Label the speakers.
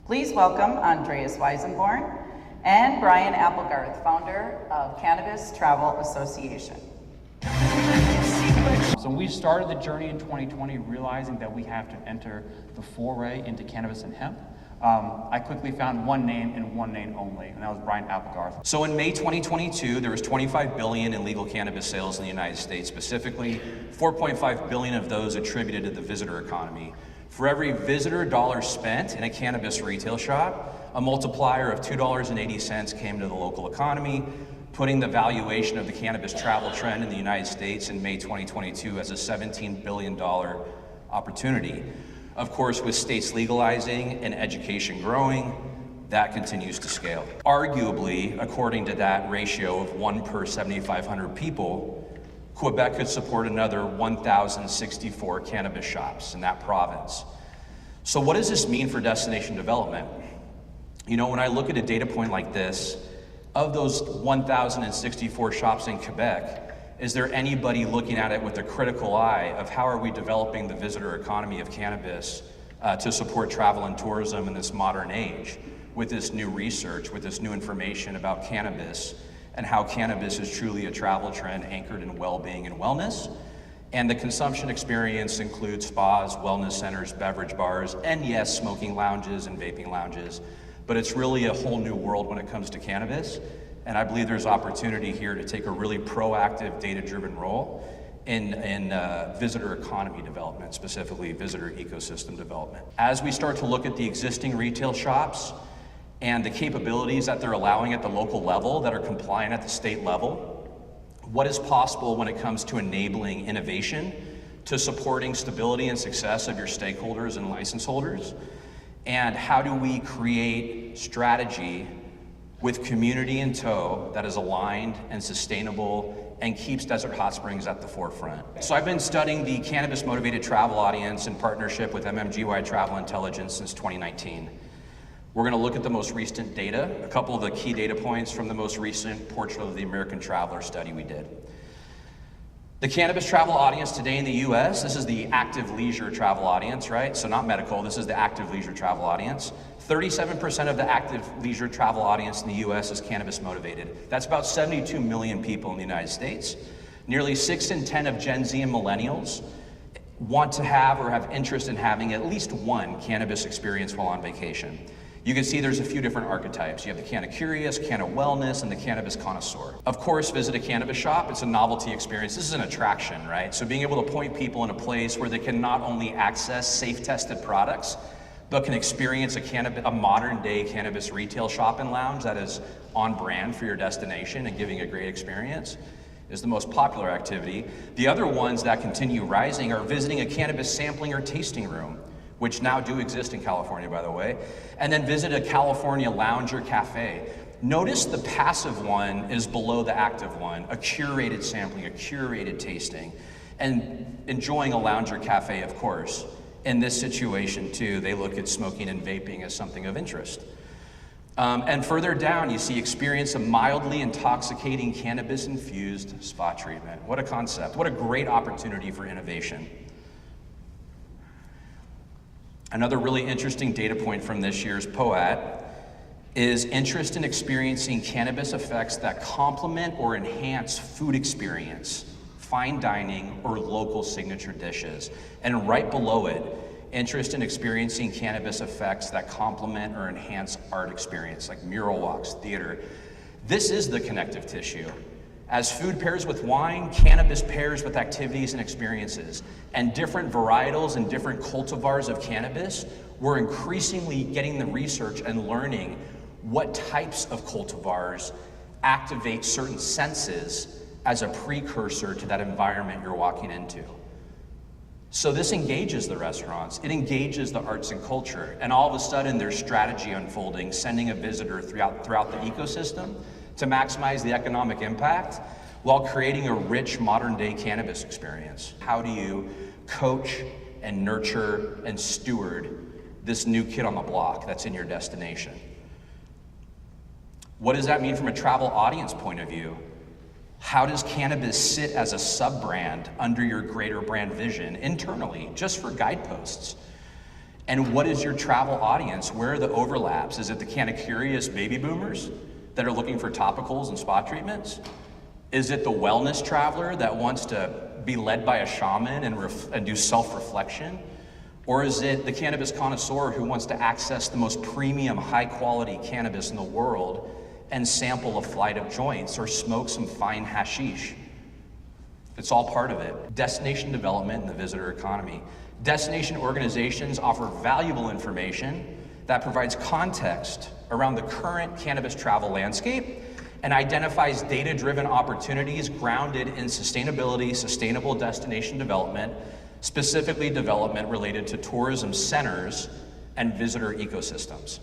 Speaker 1: Please welcome Andreas Weisenborn and Brian Applegarth, founder of Cannabis Travel Association.
Speaker 2: So we started the journey in 2020 realizing that we have to enter the foray into cannabis and hemp. I quickly found one name and one name only, and that was Brian Applegarth.
Speaker 3: So in May 2022, there was 25 billion in legal cannabis sales in the United States, specifically 4.5 billion of those attributed to the visitor economy. For every visitor dollar spent in a cannabis retail shop, a multiplier of $2.80 came to the local economy, putting the valuation of the cannabis travel trend in the United States in May 2022 as a $17 billion opportunity. Of course, with states legalizing and education growing, that continues to scale. Arguably, according to that ratio of 1 per 7,500 people, Quebec could support another 1,064 cannabis shops in that province. So what does this mean for destination development? You know, when I look at a data point like this, of those 1,064 shops in Quebec, is there anybody looking at it with a critical eye of how are we developing the visitor economy of cannabis to support travel and tourism in this modern age with this new research, with this new information about cannabis and how cannabis is truly a travel trend anchored in well-being and wellness? And the consumption experience includes spas, wellness centers, beverage bars, and yes, smoking lounges and vaping lounges. But it's really a whole new world when it comes to cannabis. And I believe there's opportunity here to take a really proactive, data-driven role in visitor economy development, specifically visitor ecosystem development. As we start to look at the existing retail shops and the capabilities that they're allowing at the local level that are compliant at the state level, what is possible when it comes to enabling innovation, to supporting stability and success of your stakeholders and license holders, and how do we create strategy with community in tow that is aligned and sustainable and keeps Desert Hot Springs at the forefront. So I've been studying the cannabis motivated travel audience in partnership with MMGY Travel Intelligence since 2019. We're gonna look at the most recent data, a couple of the key data points from the most recent Portrait of the American Traveler study we did. The cannabis travel audience today in the US, this is the active leisure travel audience, right? So not medical, this is the active leisure travel audience. 37% of the active leisure travel audience in the US is cannabis motivated. That's about 72 million people in the United States. Nearly 6 in 10 of Gen Z and millennials want to have or have interest in having at least one cannabis experience while on vacation. You can see there's a few different archetypes. You have the Canna Curious, Canna Wellness, and the Cannabis Connoisseur. Of course, visit a cannabis shop, it's a novelty experience. This is an attraction, right? So being able to point people in a place where they can not only access safe tested products, but can experience a modern day cannabis retail shop and lounge that is on brand for your destination and giving a great experience is the most popular activity. The other ones that continue rising are visiting a cannabis sampling or tasting room, which now do exist in California, by the way, and then visit a California lounge or cafe. Notice the passive one is below the active one, a curated sampling, a curated tasting, and enjoying a lounge or cafe, of course. In this situation too, they look at smoking and vaping as something of interest. And further down, you see experience a mildly intoxicating cannabis-infused spa treatment. What a concept, what a great opportunity for innovation. Another really interesting data point from this year's POAT is interest in experiencing cannabis effects that complement or enhance food experience, fine dining, or local signature dishes. And right below it, interest in experiencing cannabis effects that complement or enhance art experience, like mural walks, theater. This is the connective tissue. As food pairs with wine, cannabis pairs with activities and experiences. And different varietals and different cultivars of cannabis, we're increasingly getting the research and learning what types of cultivars activate certain senses as a precursor to that environment you're walking into. So this engages the restaurants, it engages the arts and culture, and all of a sudden there's strategy unfolding, sending a visitor throughout the ecosystem to maximize the economic impact while creating a rich modern day cannabis experience. How do you coach and nurture and steward this new kid on the block that's in your destination? What does that mean from a travel audience point of view? How does cannabis sit as a sub-brand under your greater brand vision internally, just for guideposts? And what is your travel audience? Where are the overlaps? Is it the kind of curious baby boomers that are looking for topicals and spa treatments? Is it the wellness traveler that wants to be led by a shaman and do self-reflection? Or is it the cannabis connoisseur who wants to access the most premium, high-quality cannabis in the world and sample a flight of joints or smoke some fine hashish? It's all part of it. Destination development and the visitor economy. Destination organizations offer valuable information that provides context around the current cannabis travel landscape and identifies data-driven opportunities grounded in sustainability, sustainable destination development, specifically development related to tourism centers and visitor ecosystems.